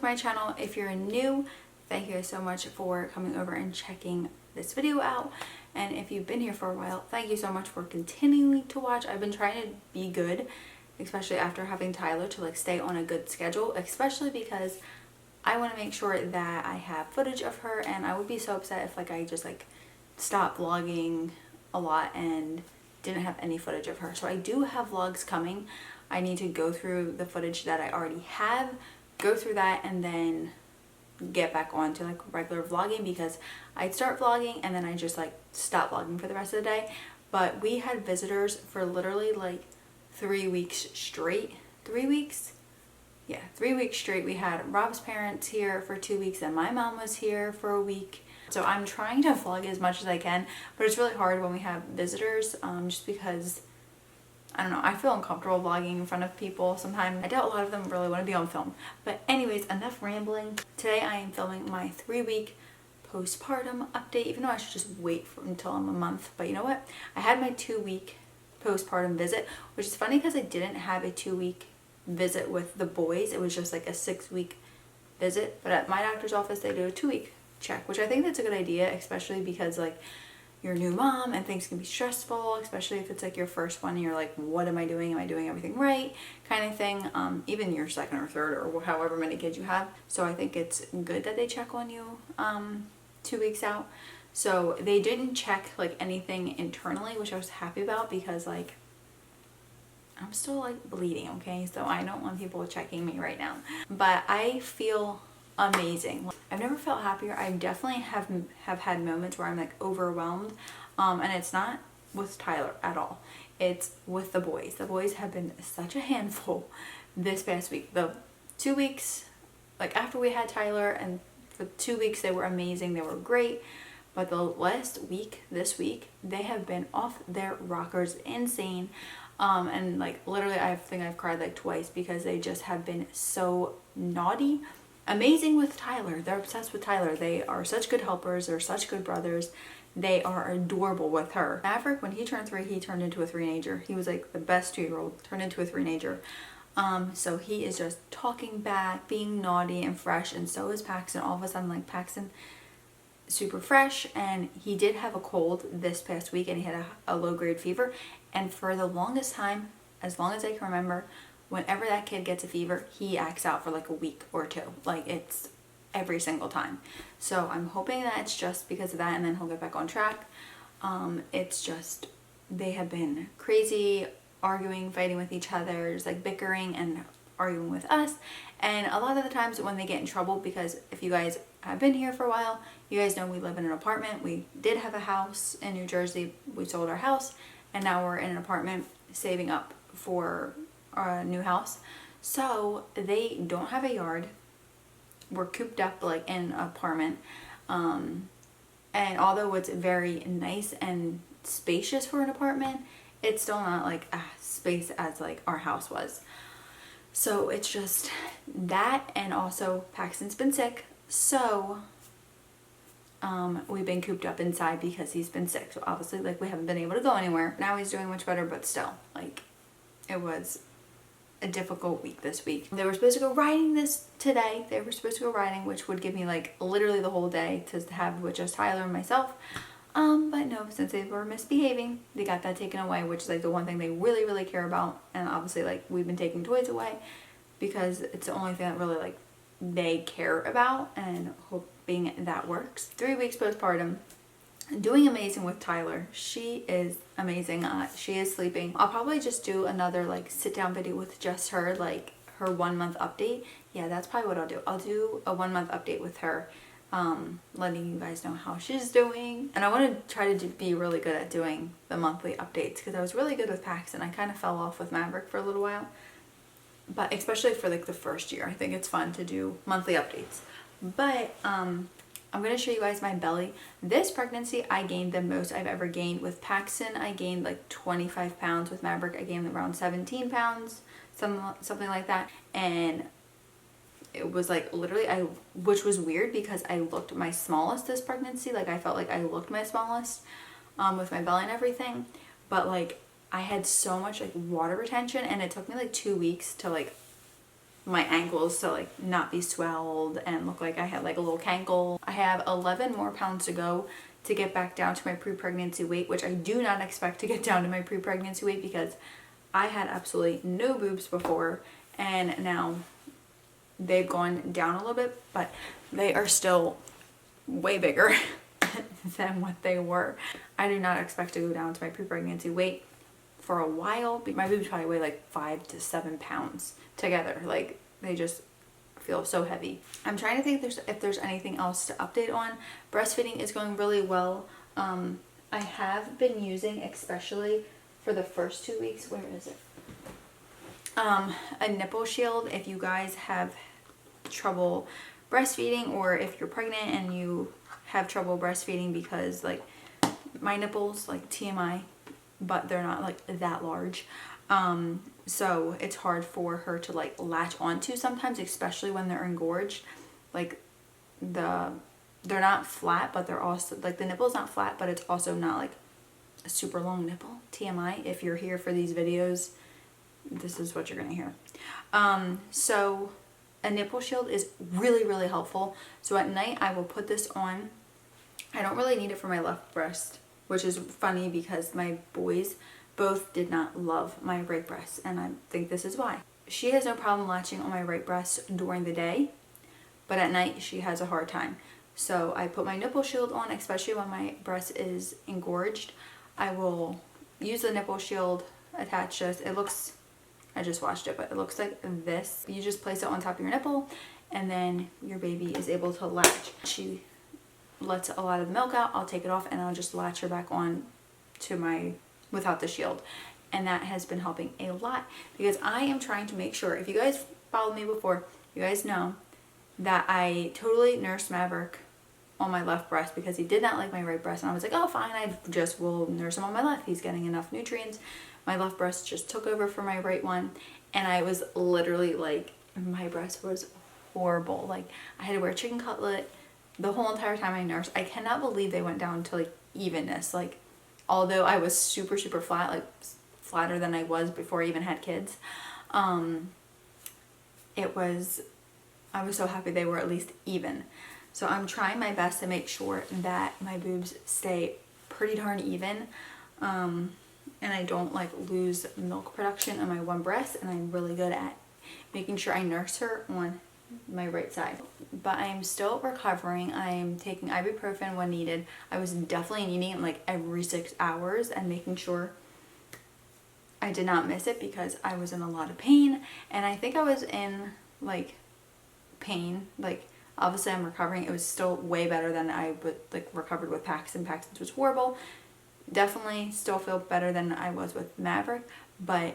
to my channel. If you're new, thank you so much for coming over and checking this video out. And if you've been here for a while, thank you so much for continuing to watch. I've been trying to be good, especially after having Tyler, to like stay on a good schedule, especially because I want to make sure that I have footage of her, and I would be so upset if like I just like stopped vlogging a lot and didn't have any footage of her. So I do have vlogs coming. I need to go through the footage that I already have, go through that, and then get back on to like regular vlogging, because I'd start vlogging and then I just like stop vlogging for the rest of the day. But we had visitors for literally like 3 weeks straight. 3 weeks? Yeah, 3 weeks straight. We had Rob's parents here for 2 weeks and my mom was here for a week. So I'm trying to vlog as much as I can, but it's really hard when we have visitors, just because, I don't know, I feel uncomfortable vlogging in front of people sometimes. I doubt a lot of them really want to be on film. But anyways, enough rambling. Today I am filming my 3-week postpartum update, even though I should just wait until I'm a month. But you know what? I had my 2-week postpartum visit, which is funny because I didn't have a 2-week visit with the boys. It was just like a 6-week visit. But at my doctor's office, they do a 2-week check, which I think that's a good idea, especially because like you're a new mom and things can be stressful, especially if it's like your first one and you're like, what am I doing? Am I doing everything right? Kind of thing. Even your second or third or however many kids you have. So I think it's good that they check on you 2 weeks out. So they didn't check like anything internally, which I was happy about, because like I'm still like bleeding, okay? So I don't want people checking me right now. But I feel amazing. I've never felt happier. I definitely have had moments where I'm like overwhelmed, and it's not with Tyler at all. It's with the boys. The boys have been such a handful this past week. The 2 weeks, like after we had Tyler, and for 2 weeks they were amazing. They were great. But the last week, this week, they have been off their rockers, insane. And like literally I think I've cried like twice, because they just have been so naughty. Amazing with Tyler. They're obsessed with Tyler. They are such good helpers. They're such good brothers. They are adorable with her. Maverick, when he turned 3, he turned into a 3-nager. He was like the best 2-year-old, turned into a 3-nager. So he is just talking back, being naughty and fresh, and so is Paxton. All of a sudden, like, Paxton super fresh, and he did have a cold this past week, and he had a low-grade fever. And for the longest time, as long as I can remember, whenever that kid gets a fever, he acts out for like a week or 2. Like, it's every single time. So I'm hoping that it's just because of that, and then he'll get back on track. It's just, they have been crazy, arguing, fighting with each other, just like bickering and arguing with us. And a lot of the times when they get in trouble, because if you guys have been here for a while, you guys know we live in an apartment. We did have a house in New Jersey. We sold our house, and now we're in an apartment saving up for a new house. So they don't have a yard. We're cooped up like in an apartment, and although it's very nice and spacious for an apartment, it's still not like a space as like our house was. So it's just that, and also Paxton's been sick, so we've been cooped up inside because he's been sick. So obviously, like, we haven't been able to go anywhere. Now he's doing much better, but still, like, it was a difficult week this week. They were supposed to go riding today. They were supposed to go riding, which would give me like literally the whole day to have with just Tyler and myself. But no, since they were misbehaving, they got that taken away, which is like the one thing they really, really care about. And obviously, like, we've been taking toys away because it's the only thing that really like they care about, and hoping that works. 3 weeks postpartum. Doing amazing with Tyler. She is amazing. She is sleeping. I'll probably just do another like sit down video with just her, like her 1 month update. Yeah, that's probably what I'll do. I'll do a 1 month update with her, letting you guys know how she's doing. And I want to try to be really good at doing the monthly updates, because I was really good with Paxton. I kind of fell off with Maverick for a little while, but especially for like the first year, I think it's fun to do monthly updates. But I'm going to show you guys my belly. This pregnancy, I gained the most I've ever gained. With Paxton, I gained like 25 pounds. With Maverick, I gained around 17 pounds, something like that. And it was like literally, which was weird because I looked my smallest this pregnancy. Like, I felt like I looked my smallest with my belly and everything. But like, I had so much like water retention, and it took me like 2 weeks to like my ankles to like not be swelled and look like I had like a little cankle. I have 11 more pounds to go to get back down to my pre-pregnancy weight, which I do not expect to get down to my pre-pregnancy weight because I had absolutely no boobs before, and now they've gone down a little bit, but they are still way bigger than what they were. I do not expect to go down to my pre-pregnancy weight for a while. My boobs probably weigh like 5 to 7 pounds together. Like, they just feel so heavy. I'm trying to think if there's anything else to update on. Breastfeeding is going really well. I have been using, especially for the first 2 weeks, where is it? A nipple shield. If you guys have trouble breastfeeding, or if you're pregnant and you have trouble breastfeeding because like my nipples, like TMI, but they're not like that large. So it's hard for her to like latch onto sometimes, especially when they're engorged. Like they're not flat, but they're also like, the nipple's not flat, but it's also not like a super long nipple. TMI. If you're here for these videos, this is what you're gonna hear. So a nipple shield is really, really helpful. So at night I will put this on. I don't really need it for my left breast, which is funny because my boys both did not love my right breast, and I think this is why. She has no problem latching on my right breast during the day, but at night she has a hard time. So I put my nipple shield on, especially when my breast is engorged. I will use the nipple shield, attach this. It looks, I just washed it, but it looks like this. You just place it on top of your nipple, and then your baby is able to latch. She lets a lot of the milk out. I'll take it off and I'll just latch her back on to my, without the shield. And that has been helping a lot, because I am trying to make sure, if you guys followed me before, you guys know that I totally nursed Maverick on my left breast because he did not like my right breast, and I was like, oh fine, I just will nurse him on my left. He's getting enough nutrients. My left breast just took over for my right one, and I was literally like, my breast was horrible. Like, I had to wear a chicken cutlet the whole entire time I nursed. I cannot believe they went down to like evenness. Like, although I was super, super flat, like flatter than I was before I even had kids, I was so happy they were at least even. So I'm trying my best to make sure that my boobs stay pretty darn even, and I don't like lose milk production on my one breast, and I'm really good at making sure I nurse her on my right side. But I'm still recovering. I'm taking ibuprofen when needed. I was definitely needing it like every 6 hours, and making sure I did not miss it because I was in a lot of pain. And I think I was in like pain, like obviously I'm recovering. It was still way better than I would like recovered with Paxton. Paxton was horrible. Definitely still feel better than I was with Maverick, but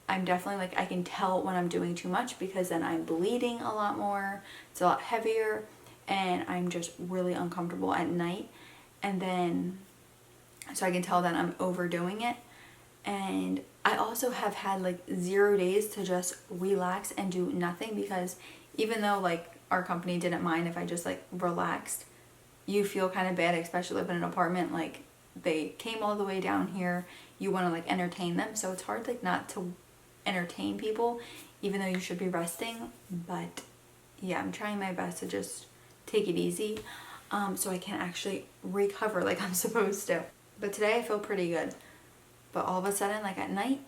I'm definitely like, I can tell when I'm doing too much, because then I'm bleeding a lot more. It's a lot heavier, and I'm just really uncomfortable at night. And then, so I can tell that I'm overdoing it. And I also have had like 0 days to just relax and do nothing, because even though like our company didn't mind if I just like relaxed, you feel kind of bad, especially living in an apartment. Like, they came all the way down here, you want to like entertain them, so it's hard like not to entertain people even though you should be resting. But yeah, I'm trying my best to just take it easy, so I can actually recover like I'm supposed to. But today I feel pretty good, but all of a sudden like at night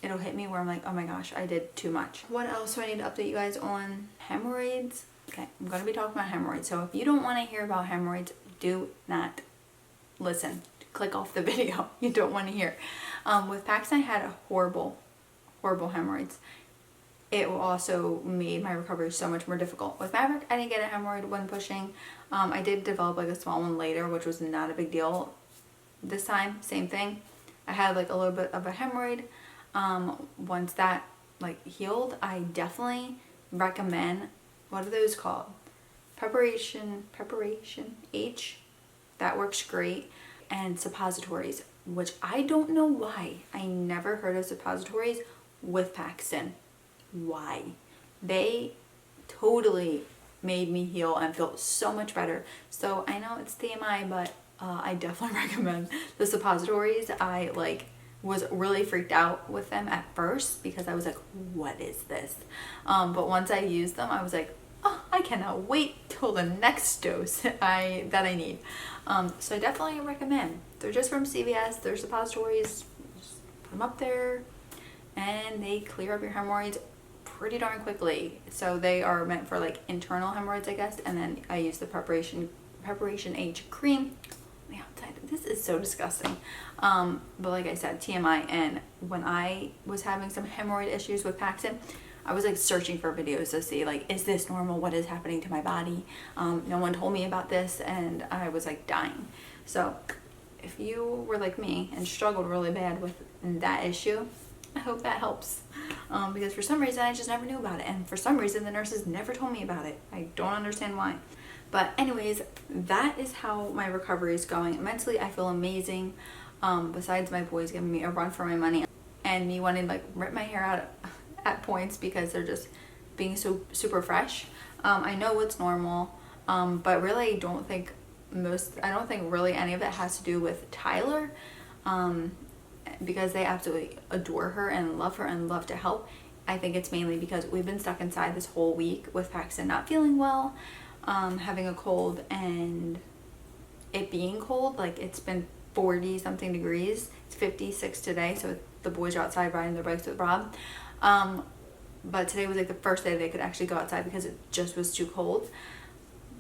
it'll hit me where I'm like, oh my gosh, I did too much. What else do I need to update you guys on? Hemorrhoids. Okay, I'm going to be talking about hemorrhoids. So if you don't want to hear about hemorrhoids, do not listen. Click off the video. You don't want to hear. With Paxton, I had a horrible hemorrhoids. It also made my recovery so much more difficult. With Maverick, I didn't get a hemorrhoid when pushing. I did develop like a small one later, which was not a big deal. This time, same thing. I had like a little bit of a hemorrhoid. Once that like healed, I definitely recommend, what are those called? Preparation H. That works great. And suppositories, which I don't know why I never heard of suppositories with Paxton. Why? They totally made me heal and feel so much better. So I know it's TMI, but I definitely recommend the suppositories. I like was really freaked out with them at first because I was like, what is this? But once I used them, I was like, oh, I cannot wait till the next dose that I need. So I definitely recommend. They're just from CVS. They're suppositories. Just put them up there and they clear up your hemorrhoids pretty darn quickly. So they are meant for like internal hemorrhoids, I guess. And then I use the Preparation H cream. The outside, this is so disgusting. But like I said, TMI. And when I was having some hemorrhoid issues with Paxton, I was like searching for videos to see like, is this normal? What is happening to my body? No one told me about this and I was like dying. So if you were like me and struggled really bad with that issue, I hope that helps. Because for some reason I just never knew about it. And for some reason the nurses never told me about it. I don't understand why. But anyways, that is how my recovery is going. Mentally, I feel amazing. Besides my boys giving me a run for my money and me wanting to like rip my hair out at points because they're just being so super fresh. I know it's normal, but really I don't think really any of it has to do with Tyler, because they absolutely adore her and love to help. I think it's mainly because we've been stuck inside this whole week with Paxton not feeling well, having a cold, and it being cold. Like, it's been 40 something degrees. It's 56 today, so the boys are outside riding their bikes with Rob. But today was like the first day they could actually go outside because it just was too cold.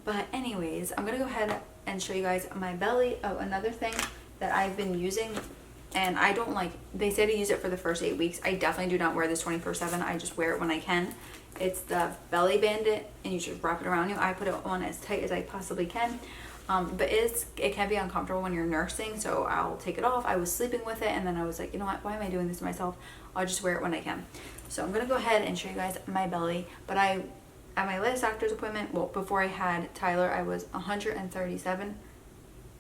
But anyways, I'm gonna go ahead and show you guys my belly. Oh, another thing that I've been using, and I don't like, they say to use it for the first 8 weeks. I definitely do not wear this 24/7. I just wear it when I can. It's the Belly Bandit, and you just wrap it around you. I put it on as tight as I possibly can. But it can be uncomfortable when you're nursing, so I'll take it off. I was sleeping with it, and then I was like, you know what, why am I doing this to myself? I'll just wear it when I can. So I'm gonna go ahead and show you guys my belly. But at my last doctor's appointment, well, before I had Tyler, I was 137,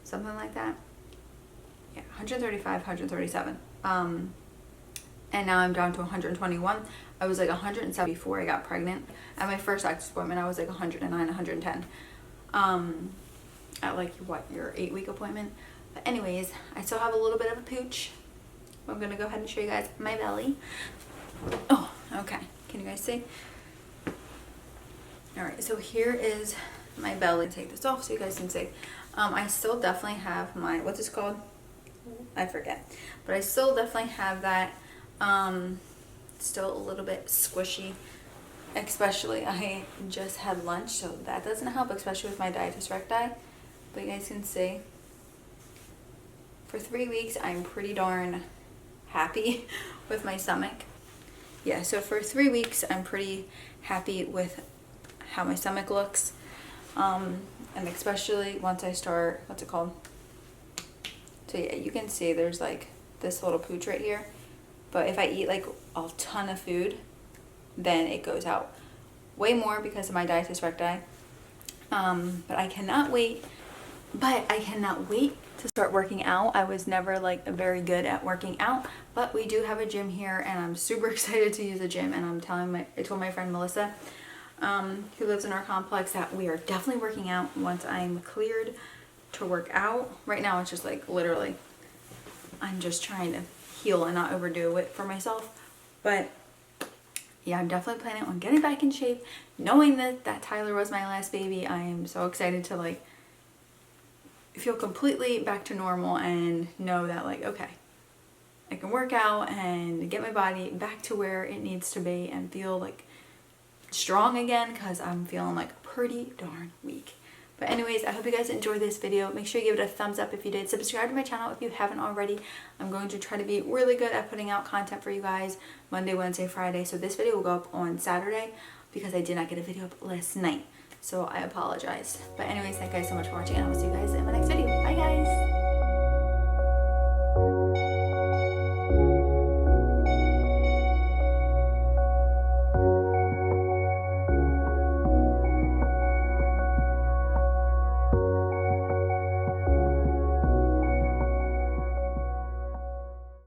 something like that. Yeah, 135, 137. And now I'm down to 121. I was like 107 before I got pregnant. At my first doctor's appointment, I was like 109, 110. At like, what, your 8-week appointment? But anyways, I still have a little bit of a pooch. I'm gonna go ahead and show you guys my belly. Oh, okay. Can you guys see? Alright, so here is my belly. Take this off so you guys can see. I still definitely have my, what's this called? I forget. But I still definitely have that. Still a little bit squishy. Especially, I just had lunch, so that doesn't help, especially with my diabetes recti. But you guys can see. For 3 weeks, I'm pretty darn happy with my stomach. Yeah, so for 3 weeks, I'm pretty happy with how my stomach looks. And especially once I start, what's it called? So yeah, you can see there's like this little pooch right here. But if I eat like a ton of food, then it goes out way more because of my diabetes recti. But I cannot wait to start working out. I was never like very good at working out, but we do have a gym here and I'm super excited to use the gym. And I told my friend Melissa, who lives in our complex, that we are definitely working out once I'm cleared to work out. Right now it's just like literally I'm just trying to heal and not overdo it for myself. But yeah, I'm definitely planning on getting back in shape. Knowing that Tyler was my last baby, I am so excited to like feel completely back to normal and know that like, okay, I can work out and get my body back to where it needs to be and feel like strong again, because I'm feeling like pretty darn weak. But anyways, I hope you guys enjoyed this video. Make sure you give it a thumbs up if you did. Subscribe to my channel if you haven't already. I'm going to try to be really good at putting out content for you guys Monday, Wednesday, Friday. So this video will go up on Saturday because I did not get a video up last night. So I apologize. But anyways, thank you guys so much for watching, and I will see you guys in my next video. Bye guys!